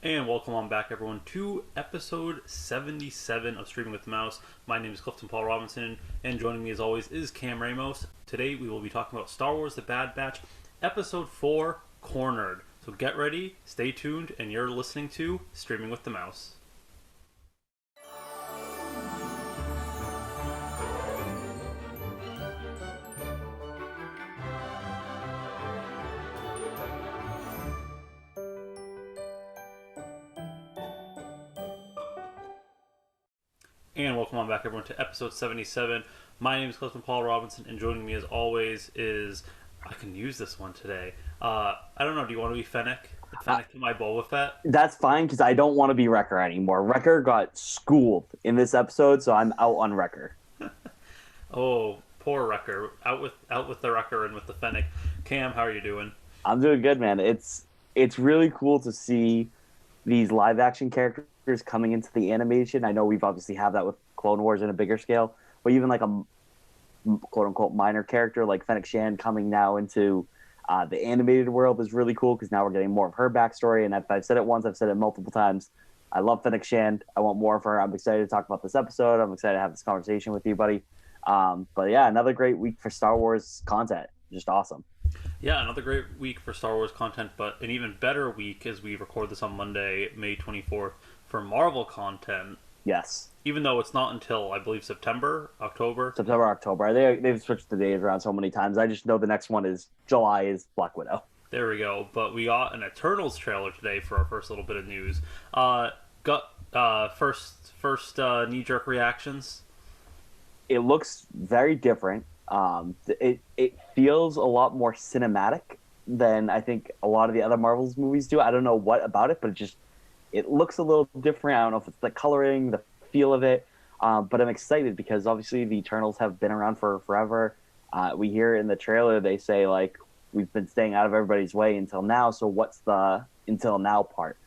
And welcome on back, everyone, to episode 77 of Streaming with the Mouse. My name is Clifton Paul Robinson, and joining me as always is Cam Ramos. Today we will be talking about Star Wars The Bad Batch, episode 4, Cornered. So get ready, stay tuned, and you're listening to Streaming with the Mouse. And welcome on back, everyone, to episode 77. My name is Clifton Paul Robinson, and joining me as always is... I can use this one today. I don't know, do you want to be Fennec? Fennec to my Boba Fett? That's fine because I don't want to be Wrecker anymore. Wrecker got schooled in this episode, so I'm out on Wrecker. Oh, poor Wrecker. Out with the Wrecker and with the Fennec. Cam, how are you doing? I'm doing good, man. It's really cool to see these live action characters coming into the animation. I know we've obviously have that with Clone Wars in a bigger scale, but even like a quote unquote minor character like Fennec Shand coming now into the animated world is really cool because now we're getting more of her backstory. And if I've said it once, I've said it multiple times. I love Fennec Shand. I want more of her. I'm excited to talk about this episode. I'm excited to have this conversation with you, buddy. But yeah, another great week for Star Wars content. Just awesome. Yeah, another great week for Star Wars content, but an even better week as we record this on Monday, May 24th, for Marvel content. Yes. Even though it's not until, I believe, October. October. They've switched the days around so many times. I just know the next one is July is Black Widow. There we go. But we got an Eternals trailer today for our first little bit of news. First knee-jerk reactions. It looks very different. It feels a lot more cinematic than I think a lot of the other Marvel's movies do. I don't know what about it, but it looks a little different. I don't know if it's the coloring, the feel of it, but I'm excited because obviously the Eternals have been around for forever. We hear in the trailer they say like we've been staying out of everybody's way until now. So what's the until now part?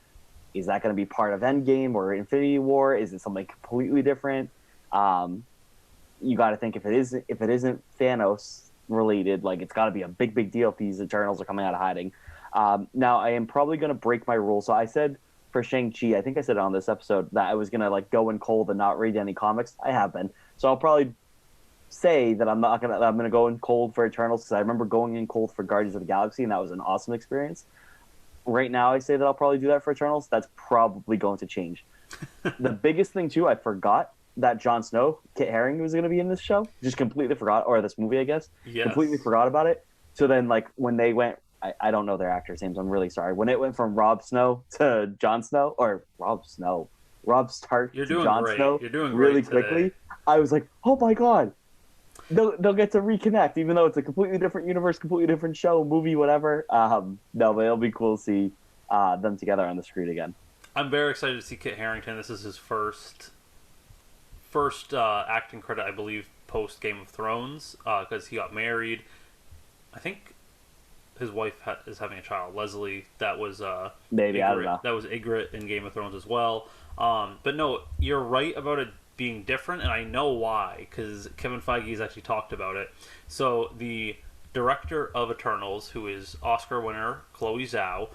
Is that going to be part of Endgame or Infinity War? Is it something completely different? You got to think if it isn't Thanos related, like it's got to be a big deal if these Eternals are coming out of hiding. Now I am probably going to break my rule. So I said for Shang-Chi, I think I said it on this episode that I was going to like go in cold and not read any comics. I have been. So I'll probably say that I'm going to go in cold for Eternals because I remember going in cold for Guardians of the Galaxy and that was an awesome experience. Right now I say that I'll probably do that for Eternals. That's probably going to change. The biggest thing too, I forgot that Jon Snow, Kit Harington was going to be in this show. Just completely forgot, or this movie, I guess. Yes. Completely forgot about it. So then, like, when they went, I don't know their actors' names. I'm really sorry. When it went from Rob Snow to Jon Snow, or Rob Stark You're to doing Jon great. Snow, You're doing really great quickly, today. I was like, oh my god, they'll get to reconnect, even though it's a completely different universe, completely different show, movie, whatever. No, but it'll be cool to see them together on the screen again. I'm very excited to see Kit Harington. This is his first acting credit, I believe, post Game of Thrones, because he got married. I think his wife is having a child, Leslie. That was Maybe Ygritte. I don't know. That was Ygritte in Game of Thrones as well. But no, you're right about it being different, and I know why, because Kevin Feige has actually talked about it. So the director of Eternals, who is Oscar winner Chloe Zhao,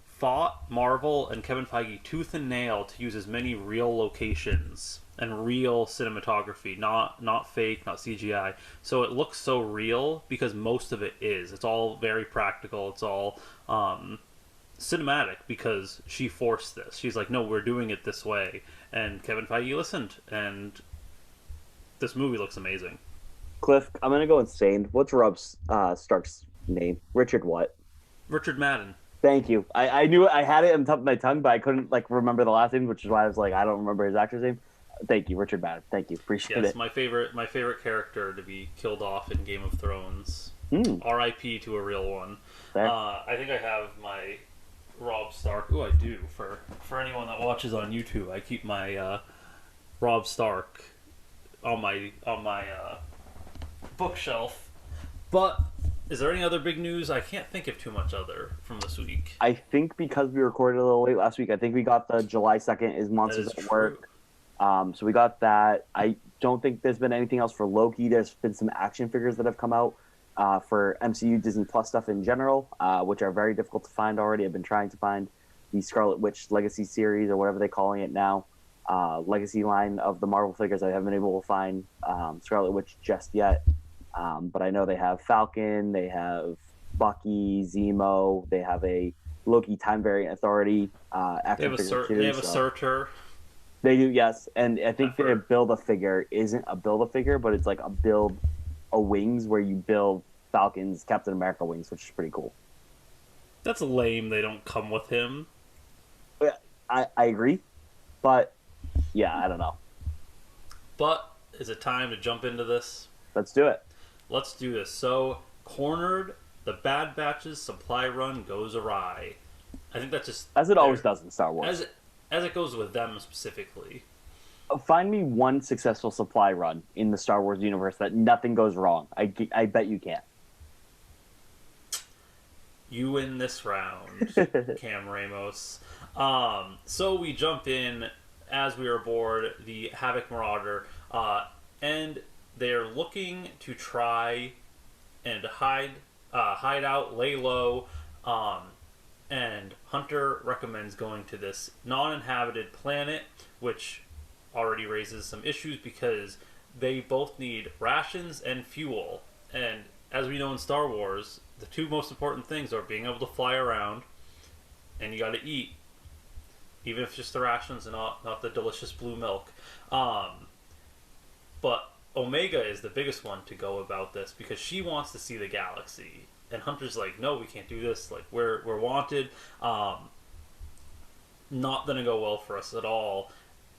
fought Marvel and Kevin Feige tooth and nail to use as many real locations and real cinematography, not fake, not CGI. So it looks so real because most of it is. It's all very practical. It's all cinematic because she forced this. She's like, no, we're doing it this way. And Kevin Feige listened, and this movie looks amazing. Cliff, I'm gonna go insane. What's Rob Stark's name? Richard what? Richard Madden. Thank you. I knew I had it on top of my tongue, but I couldn't like remember the last name, which is why I was like, I don't remember his actor's name. Thank you, Richard Madden. Thank you. Appreciate Yes, it. my favorite character to be killed off in Game of Thrones. R.I.P. to a real one. I think I have my Rob Stark. Oh, I do. For anyone that watches on YouTube, I keep my Rob Stark on my bookshelf. But is there any other big news? I can't think of too much other from this week. I think because we recorded a little late last week, I think we got the July 2nd is Monsters at Work. So we got that. I don't think there's been anything else for Loki. There's been some action figures that have come out for MCU Disney Plus stuff in general, which are very difficult to find already. I've been trying to find. the Scarlet Witch Legacy series or whatever they're calling it now. Legacy line of the Marvel figures. I haven't been able to find Scarlet Witch just yet, but I know they have Falcon, they have Bucky, Zemo, they have a Loki Time Variant Authority They action have figure too. they have a So Surtur. they do, yes, and I think their Effort. build a figure isn't a build a figure, but it's like a build a wings where you build Falcon's Captain America wings, which is pretty cool. That's lame. They don't come with him. Yeah, I agree, but yeah, I don't know. But is it time to jump into this? Let's do it. Let's do this. So, cornered, the Bad Batch's supply run goes awry. I think that's just As it always does in Star Wars. As it goes with them specifically. Find me one successful supply run in the Star Wars universe that nothing goes wrong. I bet you can't. You win this round, Cam Ramos. So we jump in as we are aboard the Havoc Marauder, and they're looking to try and hide out, lay low, and Hunter recommends going to this non-inhabited planet, which already raises some issues because they both need rations and fuel. And as we know in Star Wars, the two most important things are being able to fly around and you got to eat, even if it's just the rations and not the delicious blue milk. But Omega is the biggest one to go about this because she wants to see the galaxy, and Hunter's like, no, we can't do this. Like we're wanted. Not gonna go well for us at all.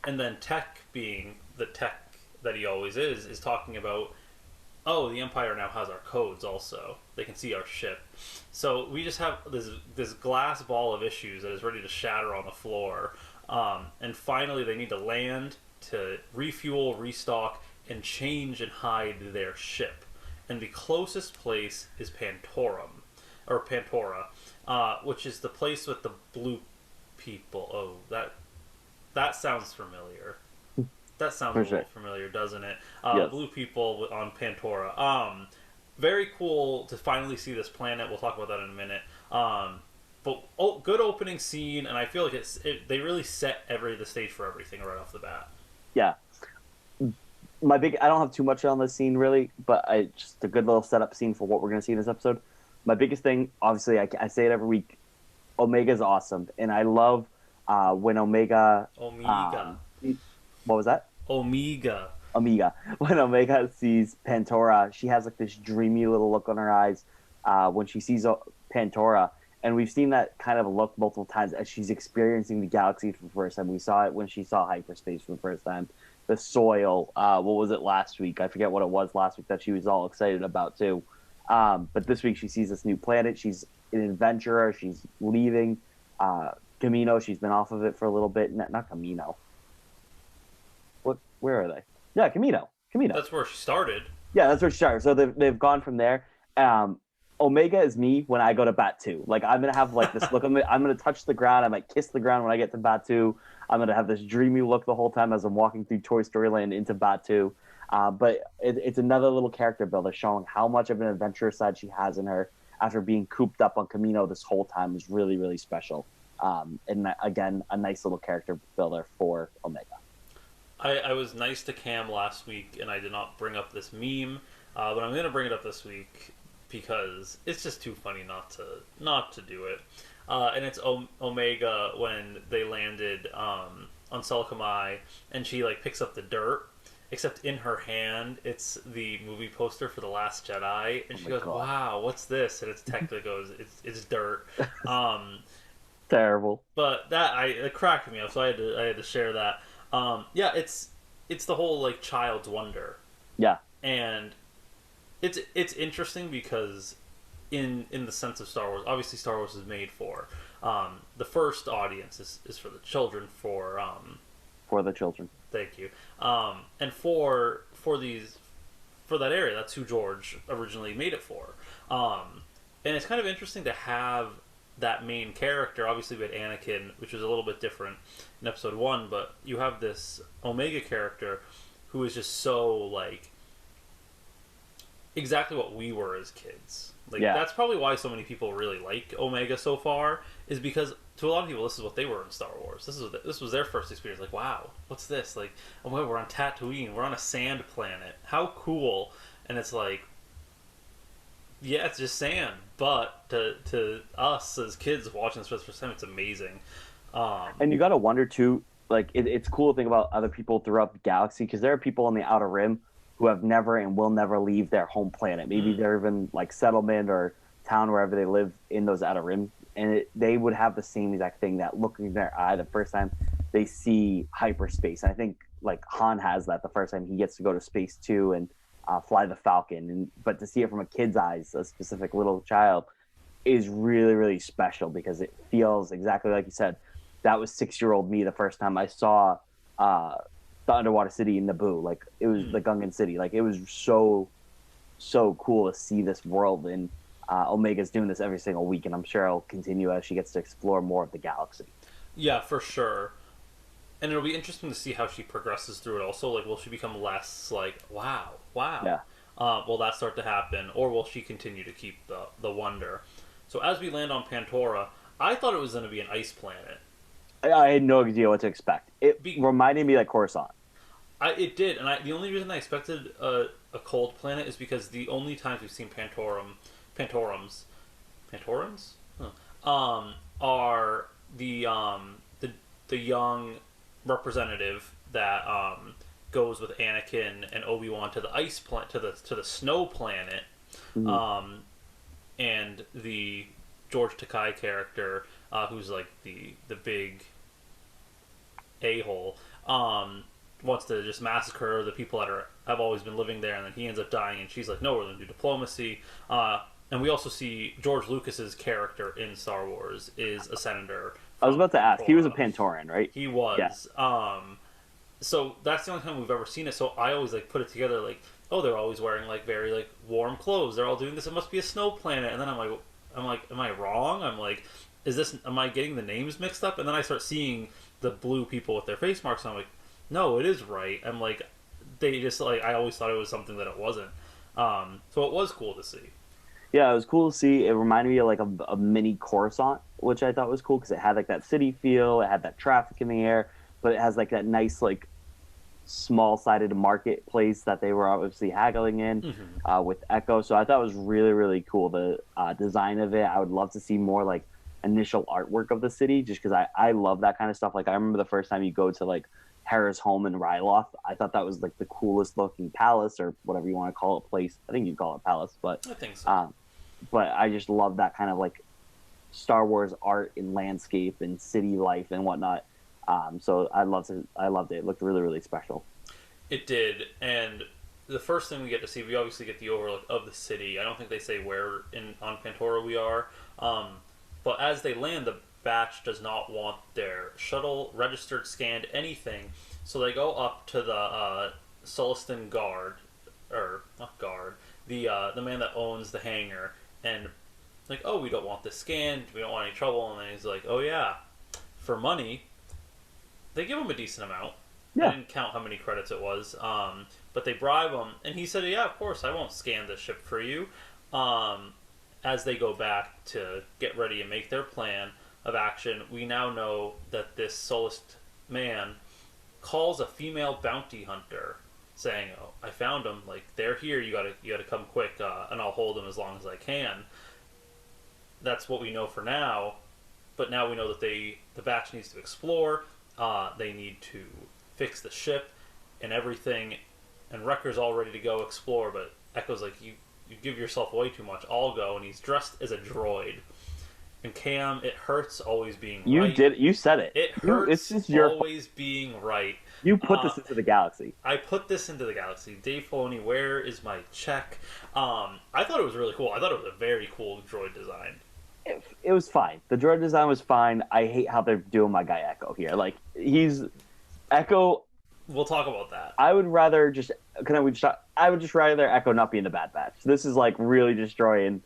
And then Tech, being the Tech that he always is talking about, oh, the Empire now has our codes also. They can see our ship. So we just have this glass ball of issues that is ready to shatter on the floor. And finally they need to land to refuel, restock, and change and hide their ship. And the closest place is Pantora, which is the place with the blue people. Oh, that sounds familiar. That sounds a little familiar, doesn't it? Yes. Blue people on Pantora. Very cool to finally see this planet. We'll talk about that in a minute. But good opening scene, and I feel like they really set the stage for everything right off the bat. Yeah. I don't have too much on this scene really, but just a good little setup scene for what we're going to see in this episode. My biggest thing, obviously, I say it every week, Omega's awesome, and I love when Omega. What was that? Omega. When Omega sees Pantora, she has like this dreamy little look on her eyes when she sees Pantora, and we've seen that kind of look multiple times as she's experiencing the galaxy for the first time. We saw it when she saw hyperspace for the first time. The soil, what was it last week? I forget what it was last week that she was all excited about too. But this week she sees this new planet. She's an adventurer. She's leaving Camino. She's been off of it for a little bit. Not Camino. Where are they? Yeah, Camino. That's where she started. Yeah, that's where she started. So they've gone from there. Omega is me when I go to Batu. Like I'm gonna have like this look. I'm gonna touch the ground. I might kiss the ground when I get to Batu. I'm gonna have this dreamy look the whole time as I'm walking through Toy Story Land into Batu. But it's another little character builder showing how much of an adventurous side she has in her after being cooped up on Camino this whole time is really, really special. And again, a nice little character builder for Omega. I was nice to Cam last week, and I did not bring up this meme, but I'm going to bring it up this week because it's just too funny not to do it. And it's Omega when they landed on Sulcamai, and she like picks up the dirt. Except in her hand, it's the movie poster for The Last Jedi, and she goes, God. "Wow, what's this?" And it's Tech that goes, "It's dirt." Terrible. But it cracked me up, so I had to share that. Yeah, it's the whole like child's wonder. Yeah, and it's interesting because in the sense of Star Wars, obviously Star Wars is made for the first audience is for the children for the children. Thank you. And for that area, that's who George originally made it for. And it's kind of interesting to have that main character. Obviously, we had Anakin, which was a little bit different in Episode 1, but you have this Omega character who is just so, like, exactly what we were as kids. Like, That's probably why so many people really like Omega so far, is because to a lot of people, this is what they were in Star Wars. This was their first experience. Like, wow, what's this? Like, oh my, we're on Tatooine. We're on a sand planet. How cool! And it's like, yeah, it's just sand. But to us as kids watching this for the first time, it's amazing. And you got to wonder too, like it's cool to think about other people throughout the galaxy because there are people on the outer rim who have never and will never leave their home planet. Maybe they're even like settlement or town wherever they live in those outer rim, and they would have the same exact thing, that look in their eye the first time they see hyperspace. And I think like Han has that the first time he gets to go to space too and fly the Falcon. And but to see it from a kid's eyes, a specific little child, is really really special because it feels exactly like you said. That was 6-year-old me the first time I saw the underwater city in Naboo. Like it was the Gungan city. Like it was so cool to see this world. And Omega's doing this every single week, and I'm sure it'll continue as she gets to explore more of the galaxy. Yeah, for sure. And it'll be interesting to see how she progresses through it. Also, like, will she become less like, wow, wow? Yeah. Will that start to happen, or will she continue to keep the wonder? So as we land on Pantora, I thought it was going to be an ice planet. I had no idea what to expect. It reminded me like Coruscant. It did, and the only reason I expected a cold planet is because the only times we've seen Pantorums, are the young representative that goes with Anakin and Obi-Wan to the ice planet, to the snow planet, and the George Takei character, who's like the big a-hole, wants to just massacre the people that have always been living there, and then he ends up dying, and she's like, no, we're going to do diplomacy. And we also see George Lucas's character in Star Wars is a senator. I was about to ask. He was a Pantoran, right? He was. Yeah. So that's the only time we've ever seen it. So I always like put it together like, oh, they're always wearing like very like warm clothes. They're all doing this. It must be a snow planet. And then I'm like, am I wrong? I'm like, am I getting the names mixed up? And then I start seeing the blue people with their face marks, and I'm like, no, it is right. I'm like, they just like, I always thought it was something that it wasn't. So it was cool to see. Yeah, it was cool to see. It reminded me of like a mini Coruscant, which I thought was cool because it had like that city feel. It had that traffic in the air, but it has like that nice like small-sided marketplace that they were obviously haggling in with Echo. So I thought it was really really cool, the design of it. I would love to see more like initial artwork of the city, just because I love that kind of stuff. Like I remember the first time you go to like Hera's home in Ryloth, I thought that was like the coolest looking palace, or whatever you want to call it, place. I think you'd call it palace, but I think so. But I just love that kind of like Star Wars art and landscape and city life and whatnot. So I loved it. It looked really really special. It did, and the first thing we get to see, we obviously get the overlook of the city. I don't think they say where on Pantora we are, but as they land, the batch does not want their shuttle registered, scanned, anything. So they go up to the Sullustan guard, or not guard, the man that owns the hangar, and like, oh, we don't want this scanned. We don't want any trouble. And then he's like, oh yeah, for money. They give him a decent amount. Yeah. I didn't count how many credits it was, but they bribe him, and he said, yeah, of course, I won't scan the ship for you. As they go back to get ready and make their plan of action, we now know that this Sullust man calls a female bounty hunter, saying, oh, I found them, like, they're here, you gotta come quick, and I'll hold them as long as I can. That's what we know for now, but now we know that the batch needs to explore, they need to fix the ship and everything, and Wrecker's all ready to go explore, but Echo's like, you give yourself away too much, I'll go, and he's dressed as a droid. And Cam, it hurts always being right. You said it. It hurts always being right. You put this into the galaxy. I put this into the galaxy. Dave Filoni, where is my check? I thought it was really cool. I thought it was a very cool droid design. It was fine. The droid design was fine. I hate how they're doing my guy Echo here. Like, he's Echo. We'll talk about that. I would rather just I would just rather Echo not be in the Bad Batch. This is like really destroying.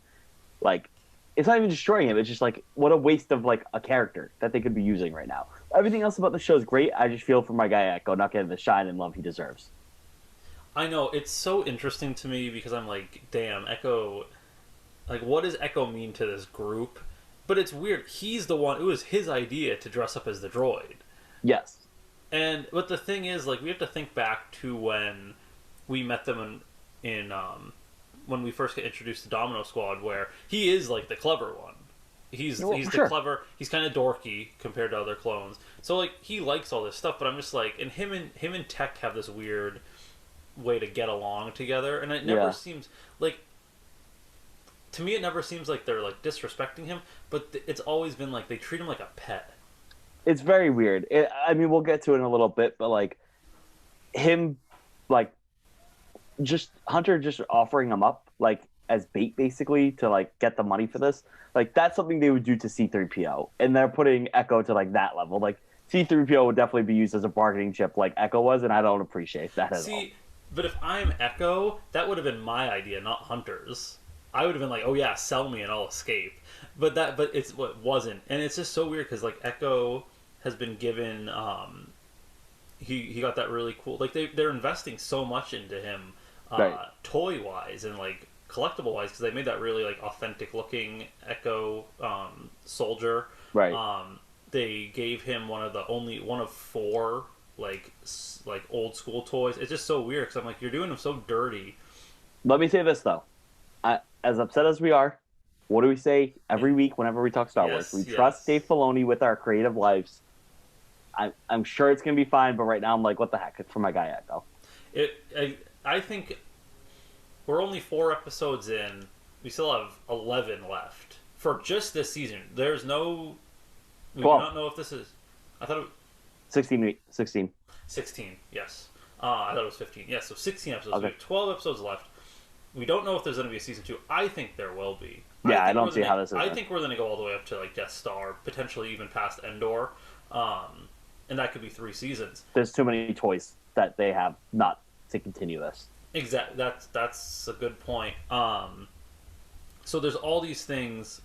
Like, it's not even destroying him. It's just like, what a waste of like a character that they could be using right now. Everything else about the show is great. I just feel for my guy Echo not getting the shine and love he deserves. I know, it's so interesting to me because I'm like, damn, Echo. Like, what does Echo mean to this group? But it's weird. He's the one. It was his idea to dress up as the droid. Yes. But the thing is, like, we have to think back to when we met them in when we first get introduced to Domino Squad, where he is like the clever one. He's clever. He's kind of dorky compared to other clones. So like he likes all this stuff, but I'm just like, and him and Tech have this weird way to get along together, and it never seems like. To me, it never seems like they're like disrespecting him, but it's always been like they treat him like a pet. It's very weird. I mean, we'll get to it in a little bit, but like him, like just Hunter just offering him up like as bait basically to like get the money for this. Like that's something they would do to C-3PO, and they're putting Echo to like that level. Like C-3PO would definitely be used as a bargaining chip like Echo was, and I don't appreciate that at all. But if I'm Echo, that would have been my idea, not Hunter's. I would have been like, "Oh yeah, sell me and I'll escape." But it's what wasn't, and it's just so weird because like Echo has been given, he got that really cool. Like they're investing so much into him, Right. toy wise and like collectible wise, because they made that really like authentic looking Echo soldier. Right. They gave him one of 4 like old school toys. It's just so weird because I'm like, you're doing him so dirty. Let me say this though. As upset as we are, what do we say every week whenever we talk Star Wars? We trust Dave Filoni with our creative lives. I'm sure it's going to be fine, but right now I'm like, what the heck? It's for my guy Echo. I think we're only 4 episodes in. We still have 11 left for just this season. There's no... We 12. do not know if this is... I thought it was... 16. 16, yes. I thought it was 15. Yes, so 16 episodes. Okay. We have 12 episodes left. We don't know if there's going to be a season 2. I think there will be. Yeah, I don't see how this is. I think we're going to go all the way up to like guest star, potentially even past Endor, and that could be 3 seasons. There's too many toys that they have not to continue this. Exactly. That's a good point. So there's all these things,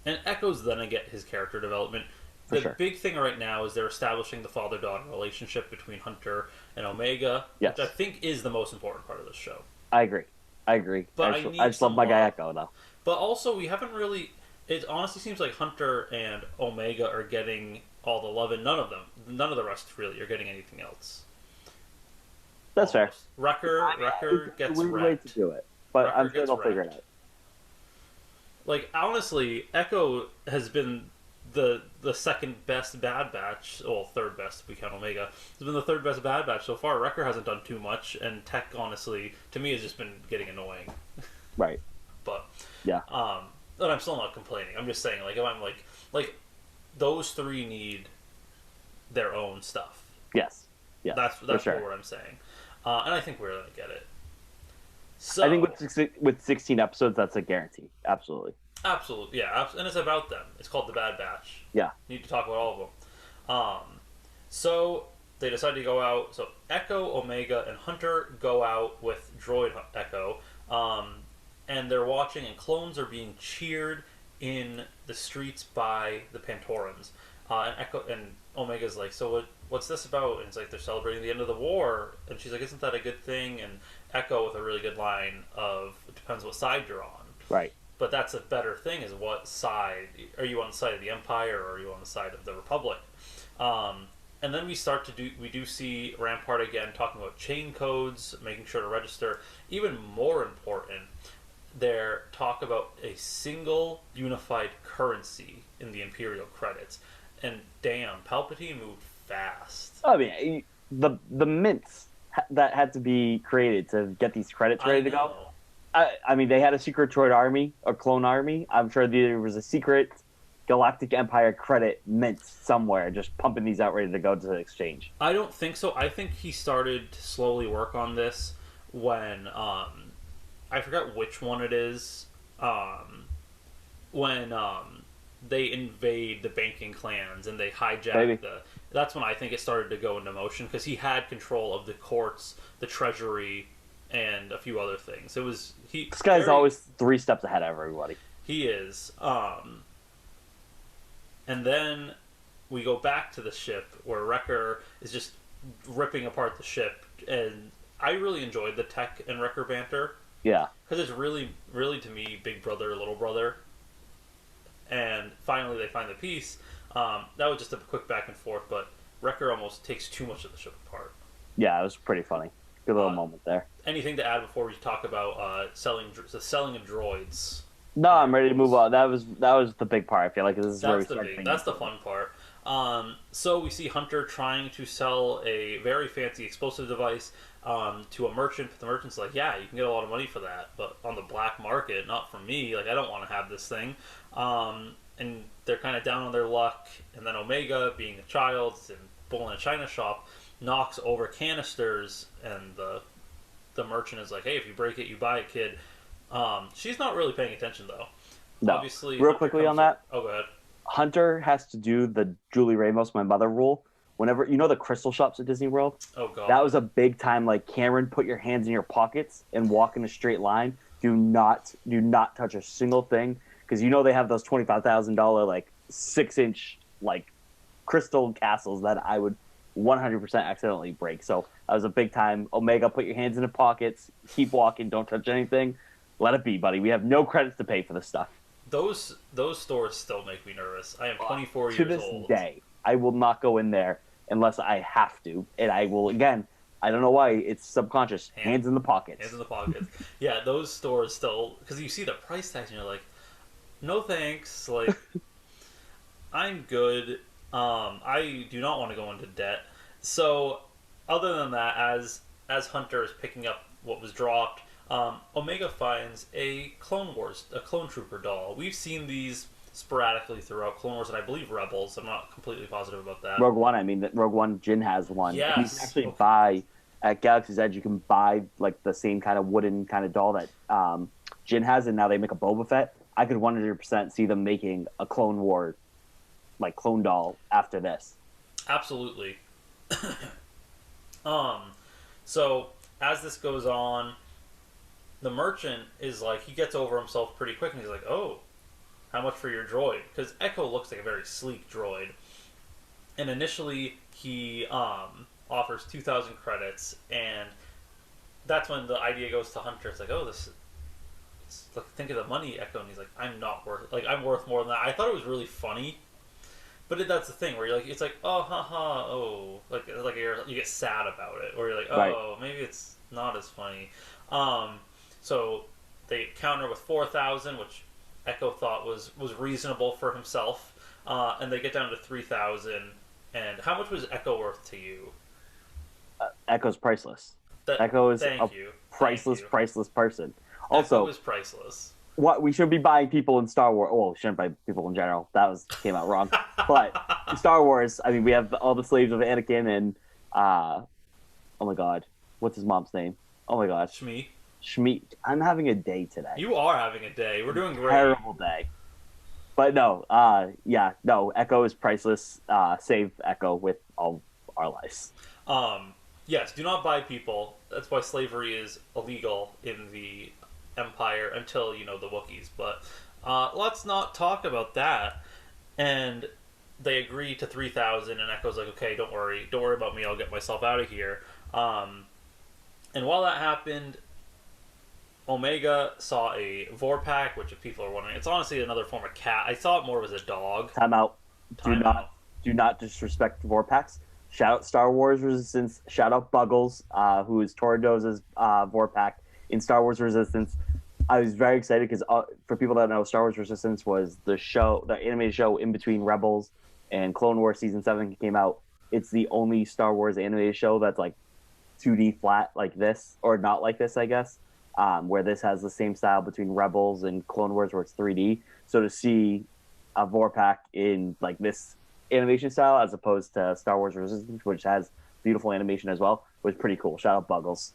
and Echo's then to get his character development. The big thing right now is they're establishing the father-daughter relationship between Hunter and Omega, yes. which I think is the most important part of this show. I agree. But I just love my guy Echo though. But also, we haven't really. It honestly seems like Hunter and Omega are getting all the love, and none of the rest really are getting anything else. That's almost. fair. Wrecker gets weird wrecked. way to do it, but Wrecker I'm sure they'll figure wrecked. it out. Like honestly, Echo has been the second best Bad Batch. Well, third best if we count Omega. Has been the third best Bad Batch so far. Wrecker hasn't done too much, and Tech honestly, to me, has just been getting annoying. Right. But yeah. But I'm still not complaining. I'm just saying, like, if I'm like those 3 need their own stuff. Yes. Yeah. That's sure. what I'm saying, and I think we're gonna get it. So I think with 16 episodes, that's a guarantee. Absolutely. Absolutely, yeah, and it's about them. It's called The Bad Batch. Yeah. You need to talk about all of them. So they decide to go out. So Echo, Omega, and Hunter go out with Droid Echo, and they're watching, and clones are being cheered in the streets by the Pantorans. And Echo and Omega's like, so what's this about? And it's like they're celebrating the end of the war. And she's like, isn't that a good thing? And Echo with a really good line of, it depends what side you're on. Right. But that's a better thing, is what side are you on? The side of the Empire, or are you on the side of the Republic? And then we do see Rampart again talking about chain codes, making sure to register. Even more important, their talk about a single unified currency in the Imperial credits. And damn, Palpatine moved fast. I mean, the mints that had to be created to get these credits ready to go. I mean, they had a secret droid army, a clone army. I'm sure there was a secret Galactic Empire credit mint somewhere, just pumping these out ready to go to the exchange. I don't think so. I think he started to slowly work on this when I forgot which one it is. When they invade the banking clans and they hijack that's when I think it started to go into motion, because he had control of the courts, the treasury, and a few other things. This guy's always 3 steps ahead of everybody. He is. And then we go back to the ship where Wrecker is just ripping apart the ship, and I really enjoyed the Tech and Wrecker banter. Yeah. Because it's really, really, to me, big brother, little brother. and finally they find the piece. That was just a quick back and forth, but Wrecker almost takes too much of the ship apart. Yeah, it was pretty funny. Good little moment there. Anything to add before we talk about the selling of droids? No, I'm ready to move on. That was the big part. I feel like this is where we start. That's the fun part. So we see Hunter trying to sell a very fancy explosive device to a merchant. But the merchant's like, "Yeah, you can get a lot of money for that, but on the black market, not for me. Like, I don't want to have this thing." And they're kind of down on their luck. And then Omega, being a child and bull in a china shop, knocks over canisters, and the merchant is like, "Hey, if you break it, you buy it, kid." She's not really paying attention though. No. Obviously, real quickly on that. Oh, go ahead. Hunter has to do the Julie Ramos, my mother rule. Whenever the crystal shops at Disney World. Oh god. That was a big time. Like, Cameron, put your hands in your pockets and walk in a straight line. Do not touch a single thing, because they have those $25,000 like 6-inch like crystal castles that I would 100% accidentally break. So that was a big time. Omega, put your hands in the pockets. Keep walking. Don't touch anything. Let it be, buddy. We have no credits to pay for this stuff. Those stores still make me nervous. I am 24 years old. To this day, I will not go in there unless I have to, and I will, again, I don't know why, it's subconscious. Hands in the pockets. Hands in the pockets. Yeah, those stores still, because you see the price tags and you're like, no thanks. Like, I'm good. I do not want to go into debt. So, other than that, as Hunter is picking up what was dropped, Omega finds a Clone Trooper doll. We've seen these sporadically throughout Clone Wars and I believe Rebels. I'm not completely positive about that. Rogue One, Jin has one. Yes. You can actually buy, at Galaxy's Edge, you can buy like the same kind of wooden kind of doll that Jin has, and now they make a Boba Fett. I could 100% see them making a Clone War, like, clone doll after this. Absolutely. So, as this goes on, the merchant is like, he gets over himself pretty quick, and he's like, "Oh, how much for your droid?" Because Echo looks like a very sleek droid. And initially, he offers 2,000 credits, and that's when the idea goes to Hunter. It's like, "Oh, look, think of the money, Echo." And he's like, I'm worth more than that. I thought it was really funny. But that's the thing, where you're like, it's like, oh, haha, oh. Like you get sad about it. Or you're like, oh, right. Maybe it's not as funny. So they counter with 4,000, which Echo thought was reasonable for himself, and they get down to 3,000. And how much was Echo worth to you? Echo's priceless. Echo is priceless person. Also, Echo is priceless. What we should be buying people in Star Wars. Well, we shouldn't buy people in general. That came out wrong. But in Star Wars, I mean, we have all the slaves of Anakin and oh my god, what's his mom's name? Oh my god, Shmi. I'm having a day today. You are having a day. We're doing great. Terrible day. But no, Echo is priceless. Save Echo with all our lives. Yes, do not buy people. That's why slavery is illegal in the Empire until, the Wookiees. But let's not talk about that. And they agree to 3,000, and Echo's like, okay, don't worry about me. I'll get myself out of here. And while that happened, Omega saw a Vorpak, which if people are wondering, it's honestly another form of cat. I saw it more as a dog. Time out. Do not disrespect Vorpaks. Shout out Star Wars Resistance. Shout out Buggles, who is Torados's Vorpak in Star Wars Resistance. I was very excited because for people that know, Star Wars Resistance was the animated show in between Rebels and Clone Wars Season 7 came out. It's the only Star Wars animated show that's like 2D flat like this, or not like this, I guess, where this has the same style between Rebels and Clone Wars where it's 3D. So to see a Vorpak in like this animation style as opposed to Star Wars Resistance, which has beautiful animation as well, was pretty cool. Shout out Buggles.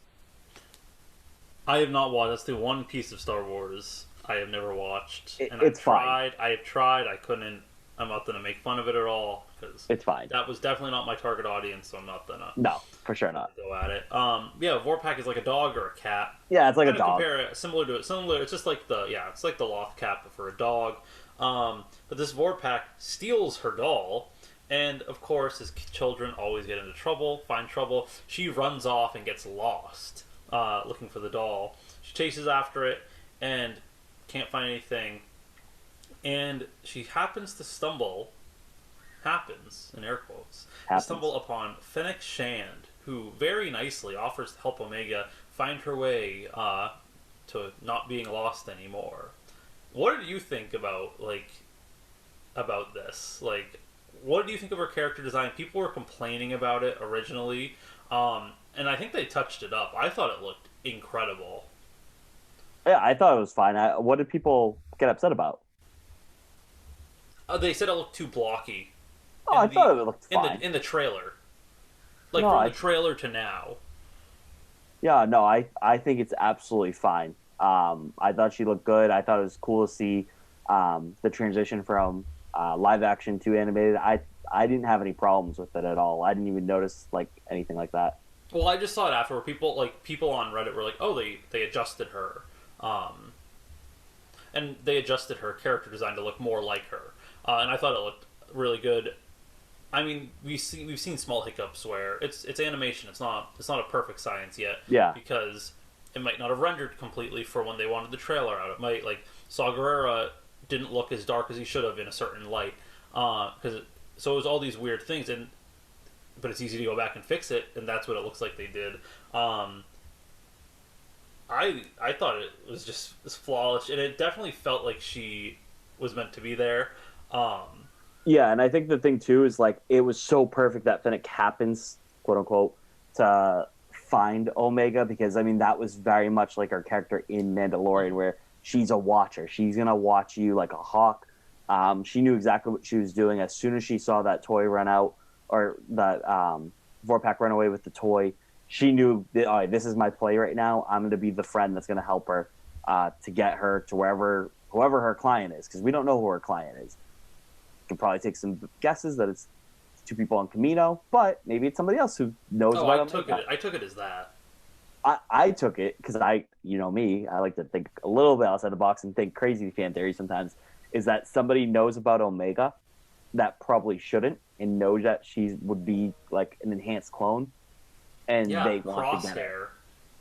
I have not watched. That's the one piece of Star Wars I have never watched. It's fine. I have tried. I couldn't. I'm not going to make fun of it at all. Cause it's fine. That was definitely not my target audience, so I'm not going to. No, for sure not. Go at it. Yeah, Vorpak is like a dog or a cat. Yeah, it's like a dog. Compare it, similar. It's just like it's like the Loth cat, but for a dog. But this Vorpak steals her doll, and of course, his children always get into trouble, find trouble. She runs off and gets lost, looking for the doll. She chases after it and can't find anything. and she happens to stumble, happens in air quotes, to Happens. stumble upon Fennec Shand, who very nicely offers to help Omega find her way to not being lost anymore. What did you think about this? Like, what do you think of her character design? People were complaining about it originally, and I think they touched it up. I thought it looked incredible. Yeah, I thought it was fine. What did people get upset about? They said it looked too blocky Oh, I in thought the it looked fine. in the trailer, like No, from the trailer to now. yeah, no, I think it's absolutely fine. I thought she looked good. I thought it was cool to see the transition from live action to animated. I didn't have any problems with it at all. I didn't even notice like anything like that. Well, I just saw it after where people on Reddit were like, "Oh, they adjusted her, um, and they adjusted her character design to look more like her," and I thought it looked really good. I mean, we've seen small hiccups where it's animation. It's not a perfect science yet. Yeah, Because it might not have rendered completely for when they wanted the trailer out. It might like Saw Gerrera didn't look as dark as he should have in a certain light. So it was all these weird things, but it's easy to go back and fix it, and that's what it looks like they did. Um, I thought it was just flawless, and it definitely felt like she was meant to be there. Um, yeah, and I think the thing too is like it was so perfect that Finnick happens, quote unquote, to find Omega because I mean that was very much like our character in Mandalorian, where she's a watcher. She's gonna watch you like a hawk. She knew exactly what she was doing as soon as she saw that toy run out or that Vorpak run away with the toy. She knew that all right, this is my play right now. I'm going to be the friend that's going to help her to get her to whoever her client is, because we don't know who her client is. You can probably take some guesses that it's two people on Camino, but maybe it's somebody else who knows oh, about them. I took it as that. I took it because you know me, I like to think a little bit outside the box and think crazy fan theory sometimes. Is that somebody knows about Omega that probably shouldn't and knows that she would be like an enhanced clone, and Yeah, they want to get her,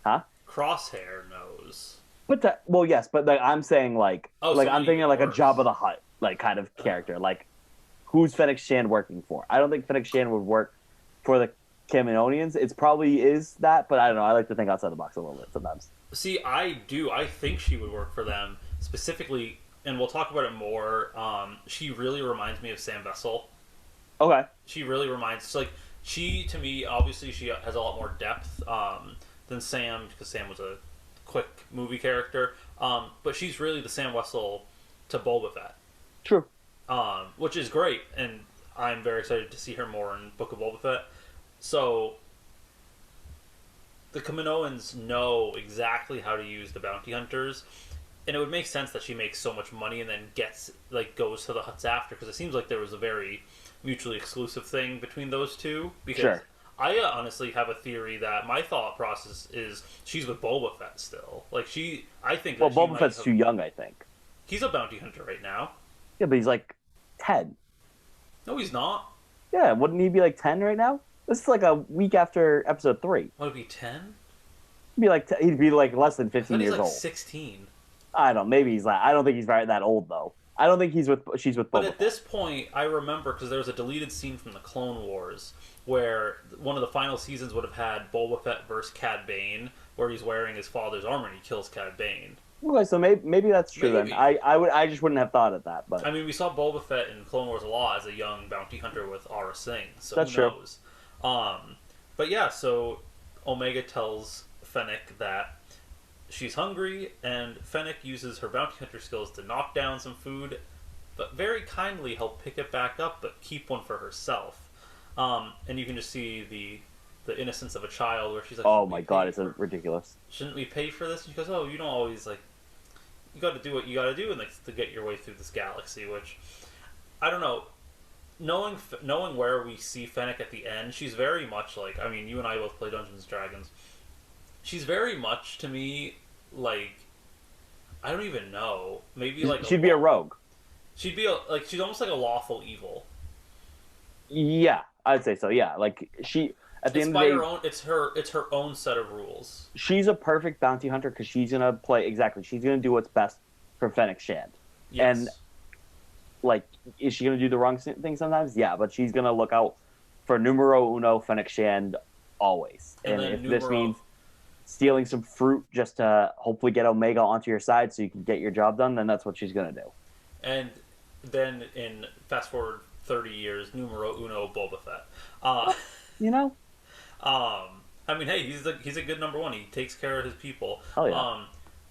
huh? Crosshair knows. But well, yes, but like I'm saying, Oh, like someone I'm thinking even like a worse. Jabba the Hutt like kind of character. Like who's Fennec Shand working for? I don't think Fennec Shand would work for the Kaminoans. It's probably is that, but I don't know. I like to think outside the box a little bit sometimes. See, I do. I think she would work for them specifically, and we'll talk about it more. She really reminds me of Sam Vessel. Okay, She really reminds like she to me. Obviously, she has a lot more depth than Sam because Sam was a quick movie character. But she's really the Sam Wessel to Boba Fett, true. which is great, and I'm very excited to see her more in Book of Boba Fett. So the Kaminoans know exactly how to use the bounty hunters, and it would make sense that she makes so much money and then goes to the huts after, because it seems like there was a very mutually exclusive thing between those two. Because Sure. I honestly have a theory that my thought process is she's with Boba Fett still. I think Well, that she Boba might Fett's have, too young, I think. he's a bounty hunter right now. Yeah, but he's like 10. No, he's not. Yeah, wouldn't he be like 10 right now? This is like a week after episode 3. Would it be 10? He'd be like less than I 15 thought he's years like old. 16. I don't know. Maybe he's like. I don't think he's very that old though. I don't think she's with But Boba at Fett. this point, I remember because there was a deleted scene from the Clone Wars where one of the final seasons would have had Boba Fett versus Cad Bane, where he's wearing his father's armor and he kills Cad Bane. Okay, so maybe that's true Maybe. then. I just wouldn't have thought of that, but I mean, we saw Boba Fett in Clone Wars a lot as a young bounty hunter with Aura Singh, so That's who true. knows? But yeah, so Omega tells Fennec that she's hungry, and Fennec uses her bounty hunter skills to knock down some food, but very kindly help pick it back up, but keep one for herself. And you can just see the innocence of a child, where she's like, oh "Shouldn't my we god, pay it's for- ridiculous. Shouldn't we pay for this?" And she goes, "Oh, you don't always like. You got to do what you got to do, and to get your way through this galaxy." Which I don't know. Knowing where we see Fennec at the end, she's very much like. I mean, you and I both play Dungeons and Dragons. She's very much to me like. I don't even know. Maybe like She'd be a rogue. She'd be she's almost like a lawful evil. Yeah, I'd say so. Yeah, like she at the It's end by of the her day, own. It's her own set of rules. she's a perfect bounty hunter because she's gonna play exactly. She's gonna do what's best for Fennec Shand. Yes. And like, is she going to do the wrong thing sometimes? Yeah, but she's going to look out for numero uno Fennec Shand always. And And then if this numero means stealing some fruit just to hopefully get Omega onto your side so you can get your job done, then that's what she's going to do. and then in fast forward 30 years, numero uno Boba Fett. Uh, You know? I mean, hey, he's a good number one. He takes care of his people. Hell yeah.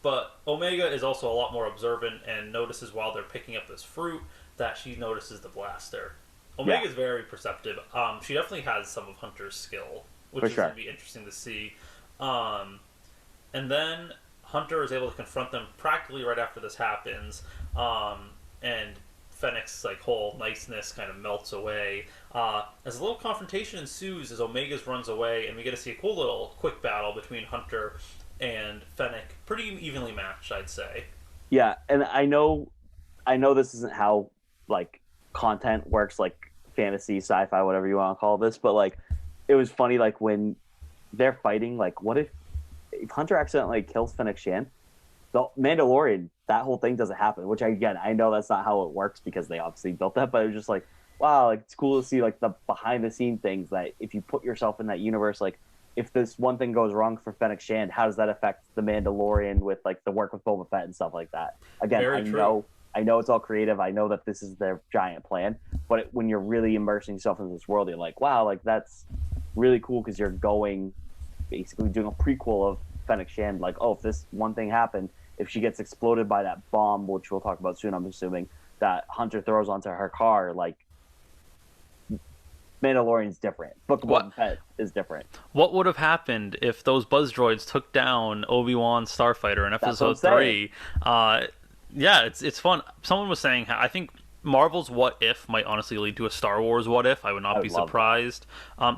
But Omega is also a lot more observant and notices while they're picking up this fruit that she notices the blaster. Omega Yeah. is very perceptive. She definitely has some of Hunter's skill, which For is sure. going to be interesting to see. And then Hunter is able to confront them practically right after this happens, and Fennec's like whole niceness kind of melts away. As a little confrontation ensues as Omega's runs away, and we get to see a cool little quick battle between Hunter and Fennec, pretty evenly matched, I'd say. Yeah, and I know this isn't how like content works, like fantasy, sci-fi, whatever you want to call this, but like it was funny like when they're fighting, like what if Hunter accidentally kills Fennec Shan? The Mandalorian, that whole thing doesn't happen, which again, I know that's not how it works because they obviously built that, but it was just like, wow, like it's cool to see like the behind the scene things that if you put yourself in that universe, like if this one thing goes wrong for Fennec Shand, how does that affect the Mandalorian with like the work with Boba Fett and stuff like that? Again, Very true. I know it's all creative. I know that this is their giant plan, but when you're really immersing yourself in this world, you're like, wow, like that's really cool because you're going basically doing a prequel of Fennec Shand. Like, oh, if this one thing happened, if she gets exploded by that bomb, which we'll talk about soon, I'm assuming that Hunter throws onto her car, like Mandalorian's different. Book of Boba Fett is different. What would have happened if those buzz droids took down Obi-Wan Starfighter in That's what I'm Episode 3? Yeah, it's fun. Someone was saying, I think Marvel's What If might honestly lead to a Star Wars What If. I would I not would be love surprised.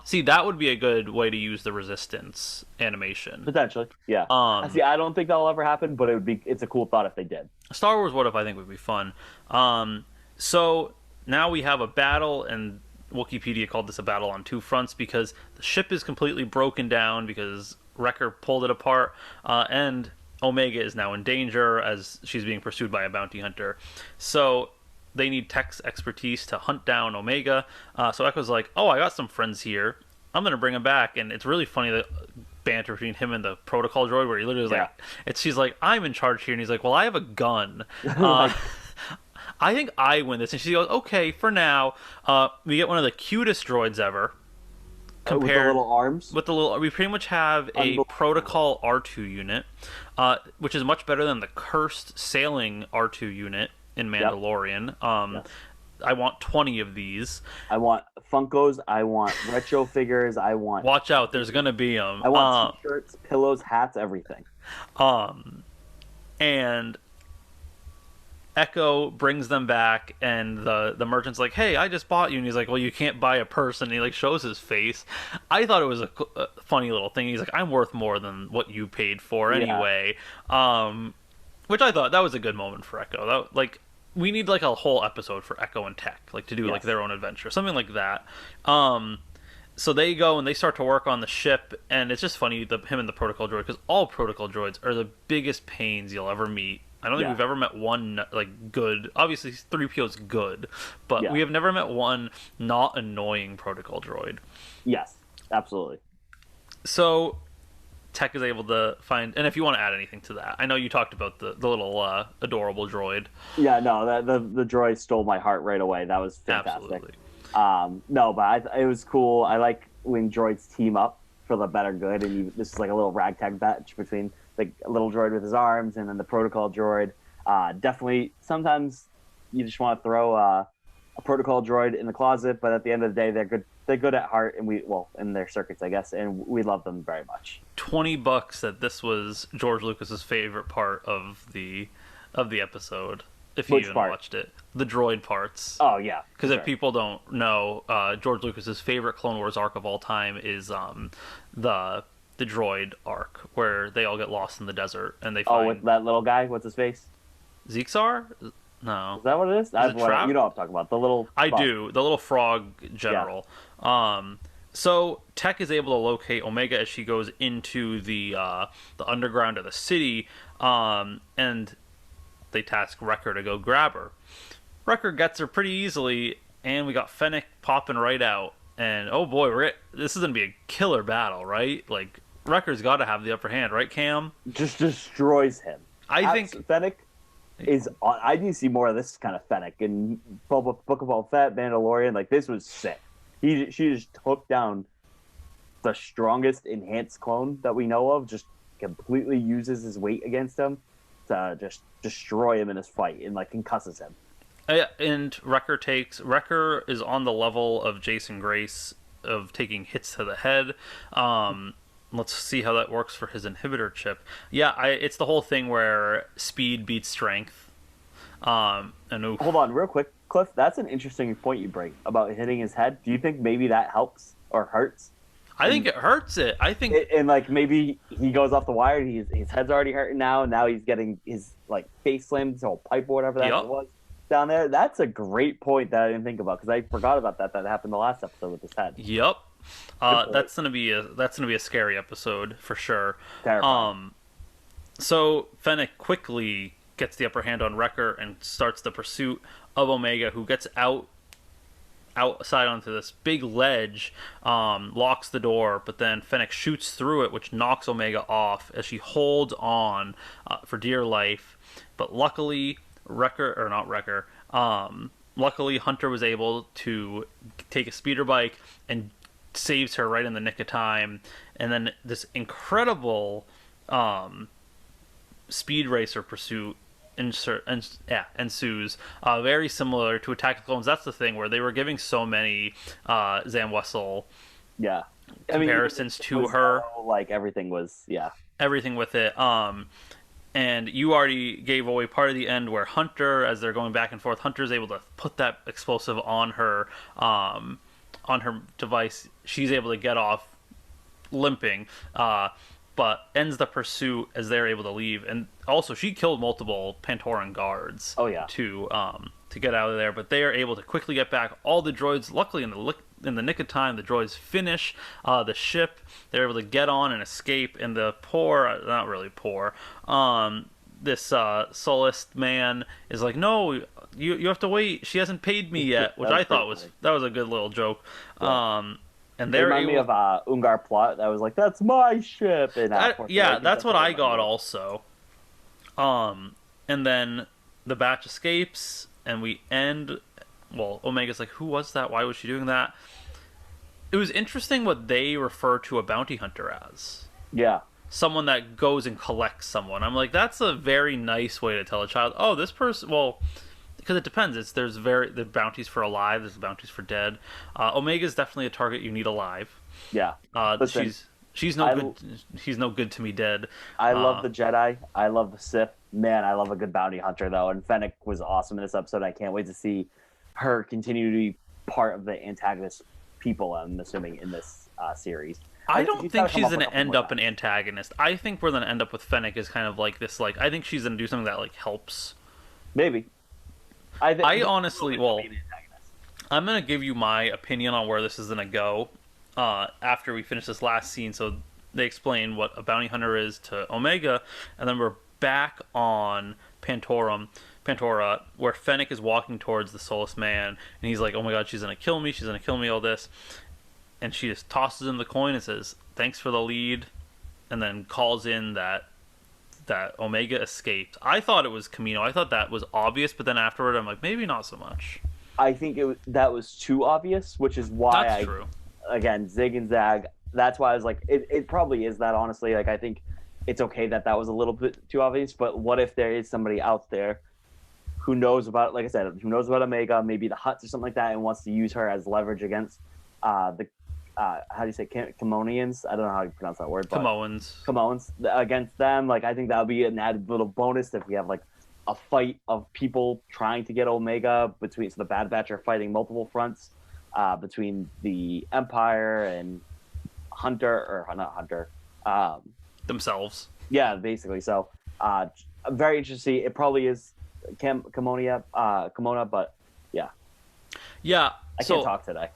See, that would be a good way to use the Resistance animation. Potentially, yeah. See, I don't think that'll ever happen, but it's a cool thought if they did. Star Wars What If I think would be fun. So now we have a battle, and Wikipedia called this a battle on two fronts because the ship is completely broken down because Wrecker pulled it apart, and Omega is now in danger as she's being pursued by a bounty hunter. So they need Tech's expertise to hunt down Omega. So Echo's like, oh, I got some friends here. I'm going to bring him back. And it's really funny that banter between him and the protocol droid where he literally is like, she's like, I'm in charge here. And he's like, well, I have a gun. I think I win this. And she goes, okay, for now. We get one of the cutest droids ever. With the little arms? With the little, we pretty much have a protocol R2 unit, which is much better than the cursed sailing R2 unit in Mandalorian. Yes. I want 20 of these. I want Funkos. I want retro figures. I want. Watch out, there's gonna be them. I want t-shirts, pillows, hats, everything. And Echo brings them back, and the merchant's like, hey, I just bought you. And he's like, well, you can't buy a person. And he like shows his face. I thought it was a funny little thing. He's like, I'm worth more than what you paid for anyway. Which I thought that was a good moment for Echo. That, like, we need like a whole episode for Echo and Tech, like to do like their own adventure, something like that. So they go and they start to work on the ship, and it's just funny, him and the protocol droid, because all protocol droids are the biggest pains you'll ever meet. I don't think we've ever met one like good. Obviously, 3PO is good, but we have never met one not annoying protocol droid. Yes, absolutely. So Tech is able to find, and if you want to add anything to that, I know you talked about the little adorable droid. Yeah, no, the droid stole my heart right away. That was fantastic. Absolutely. No, but it was cool. I like when droids team up for the better good, and this is like a little ragtag match between the little droid with his arms and then the protocol droid. Definitely, sometimes you just want to throw a protocol droid in the closet, but at the end of the day, they're good. They're good at heart, and in their circuits, I guess, and we love them very much. $20 that this was George Lucas's favorite part of the episode. If you even watched it, the droid parts. Oh yeah, because if people don't know, George Lucas's favorite Clone Wars arc of all time is the droid arc where they all get lost in the desert and they find. Oh, with that little guy, what's his face? Zixar? No. Is that what it is? You know what I'm talking about. The little. I do. The little frog general. Yeah. So Tech is able to locate Omega as she goes into the underground of the city, and they task Wrecker to go grab her. Wrecker gets her pretty easily, and we got Fennec popping right out. And oh boy, this is gonna be a killer battle, right? Like Wrecker's got to have the upper hand, right, Cam? Just destroys him. I think Fennec is. I need to see more of this kind of Fennec in Book of Boba Fett, Mandalorian. Like this was sick. She just took down the strongest enhanced clone that we know of. Just completely uses his weight against him to just destroy him in his fight and like concusses him. And Wrecker is on the level of Jason Grace of taking hits to the head. Let's see how that works for his inhibitor chip. Yeah, it's the whole thing where speed beats strength. Hold on, real quick, Cliff. That's an interesting point you bring about hitting his head. Do you think maybe that helps or hurts? I think it hurts it. I think, and like maybe he goes off the wire. And his head's already hurting now. And now he's getting his like face slammed to a pipe or whatever that was down there. That's a great point that I didn't think about because I forgot about that. That happened the last episode with his head. Yep. That's gonna be a scary episode for sure. Terrifying. So Fennec quickly gets the upper hand on Wrecker and starts the pursuit of Omega, who gets outside onto this big ledge, locks the door, but then Fennec shoots through it, which knocks Omega off as she holds on for dear life. But luckily, luckily Hunter was able to take a speeder bike and saves her right in the nick of time. And then this incredible speed racer pursuit ensues, very similar to Attack of the Clones. That's the thing where they were giving so many Zam Wessel comparisons to her. Like everything was, everything with it. And you already gave away part of the end where Hunter, as they're going back and forth, Hunter's able to put that explosive on her device. She's able to get off limping, but ends the pursuit as they're able to leave. And also, she killed multiple Pantoran guards. Oh yeah. To get out of there, but they are able to quickly get back all the droids. Luckily, in the nick of time, the droids finish the ship. They're able to get on and escape. And the not really poor, this Solist man is like, no, you have to wait. She hasn't paid me yet, which I thought was a good little joke. Yeah. And they remind me of Ungar Plot. That was like, that's my ship. And that's what I got also. And then the batch escapes, and we end. Well, Omega's like, who was that? Why was she doing that? It was interesting what they refer to a bounty hunter as. Yeah. Someone that goes and collects someone. I'm like, that's a very nice way to tell a child, oh, this person, well, because it depends. There's bounties for alive, there's bounties for dead. Omega's definitely a target you need alive. Yeah. Listen, she's no good to me dead. I love the Jedi. I love the Sith. Man, I love a good bounty hunter, though. And Fennec was awesome in this episode. I can't wait to see her continue to be part of the antagonist people, I'm assuming, in this series. I don't think she's going to end up an antagonist. I think we're going to end up with Fennec as kind of like this, like, I think she's going to do something that, like, helps. Maybe. I honestly, well, I'm going to give you my opinion on where this is going to go after we finish this last scene. So they explain what a bounty hunter is to Omega, and then we're back on Pantora, where Fennec is walking towards the Soulless Man, and he's like, oh my god, she's going to kill me, all this. And she just tosses him the coin and says, thanks for the lead, and then calls in that Omega escaped. I thought it was Camino. I thought that was obvious, but then afterward, I'm like, maybe not so much. I think that was too obvious, which is why That's true. Again, zig and zag. That's why I was like, it probably is that, honestly. Like, I think it's okay that was a little bit too obvious, but what if there is somebody out there who knows about, like I said, who knows about Omega, maybe the Hutts or something like that, and wants to use her as leverage against how do you say, Camonians? I don't know how you pronounce that word. But Camoans against them. Like, I think that would be an added little bonus if we have like a fight of people trying to get Omega between. So the Bad Batch are fighting multiple fronts between the Empire and Hunter, or not Hunter, themselves. Yeah, basically. So very interesting. It probably is Kimona, but yeah. Yeah. I can't talk today.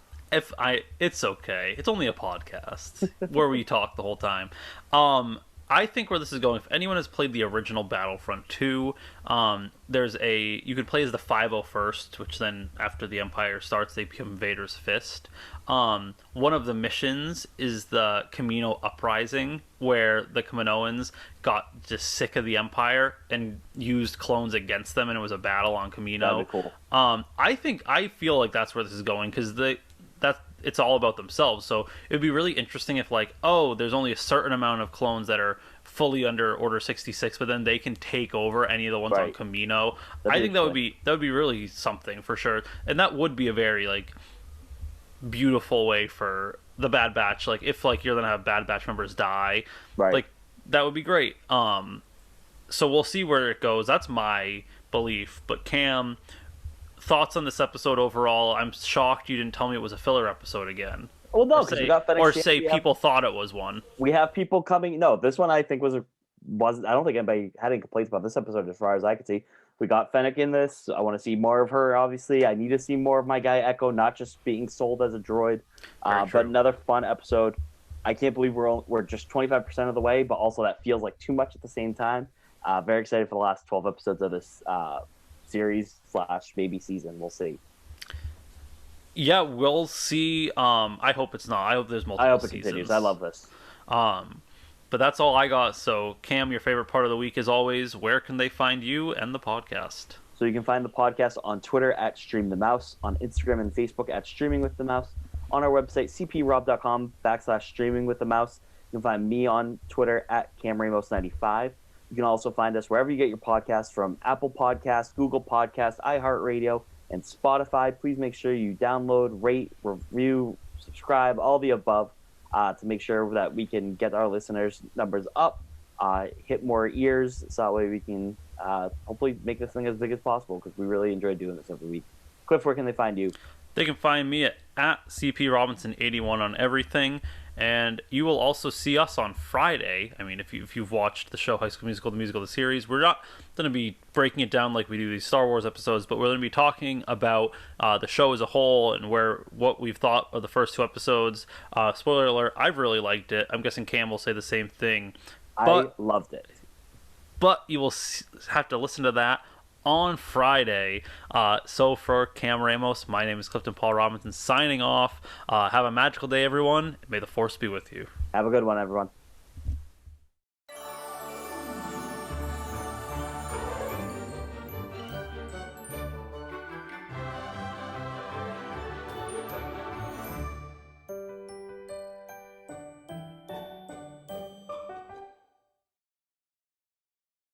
It's okay. It's only a podcast where we talk the whole time. I think where this is going, if anyone has played the original Battlefront 2, you could play as the 501st, which then after the Empire starts, they become Vader's Fist. One of the missions is the Camino Uprising, where the Kaminoans got just sick of the Empire and used clones against them, and it was a battle on Camino. That'd be cool. I feel like that's where this is going, because it's all about themselves. So it would be really interesting if, like, oh, there's only a certain amount of clones that are fully under Order 66, but then they can take over any of the ones on Camino. I think that would be really something for sure, and that would be a very like beautiful way for the Bad Batch. Like if like you're gonna have Bad Batch members die, like that would be great. So we'll see where it goes. That's my belief. But Cam, thoughts on this episode overall? I'm shocked you didn't tell me it was a filler episode again. Well, no, because we got FedEx. Or say people thought it was one. We have people coming. No, this one I think was. I don't think anybody had any complaints about this episode as far as I could see. We got Fennec in this. I want to see more of her, obviously. I need to see more of my guy Echo, not just being sold as a droid. But another fun episode. I can't believe we're just 25% of the way, but also that feels like too much at the same time. Very excited for the last 12 episodes of this series / maybe season. We'll see. Yeah, we'll see. I hope it's not. I hope there's multiple seasons. I hope it continues. I love this. But that's all I got. So, Cam, your favorite part of the week, as always, where can they find you and the podcast? So you can find the podcast on Twitter at StreamTheMouse, on Instagram and Facebook at StreamingWithTheMouse, on our website, cprob.com/StreamingWithTheMouse. You can find me on Twitter at CamRamos95. You can also find us wherever you get your podcasts, from Apple Podcasts, Google Podcasts, iHeartRadio, and Spotify. Please make sure you download, rate, review, subscribe, all the above, to make sure that we can get our listeners' numbers up, hit more ears, so that way we can hopefully make this thing as big as possible, because we really enjoy doing this every week. Cliff, where can they find you? They can find me at CPRobinson81 on everything, and you will also see us on Friday. I mean, if you've watched the show High School Musical, the musical, the series, we're not going to be breaking it down like we do these Star Wars episodes, but we're going to be talking about the show as a whole and what we've thought of the first 2 episodes. Spoiler alert, I've really liked it. I'm guessing Cam will say the same thing. I loved it. But you will have to listen to that on Friday. So for Cam Ramos, my name is Clifton Paul Robinson, signing off. Have a magical day, everyone. May the Force be with you. Have a good one, everyone.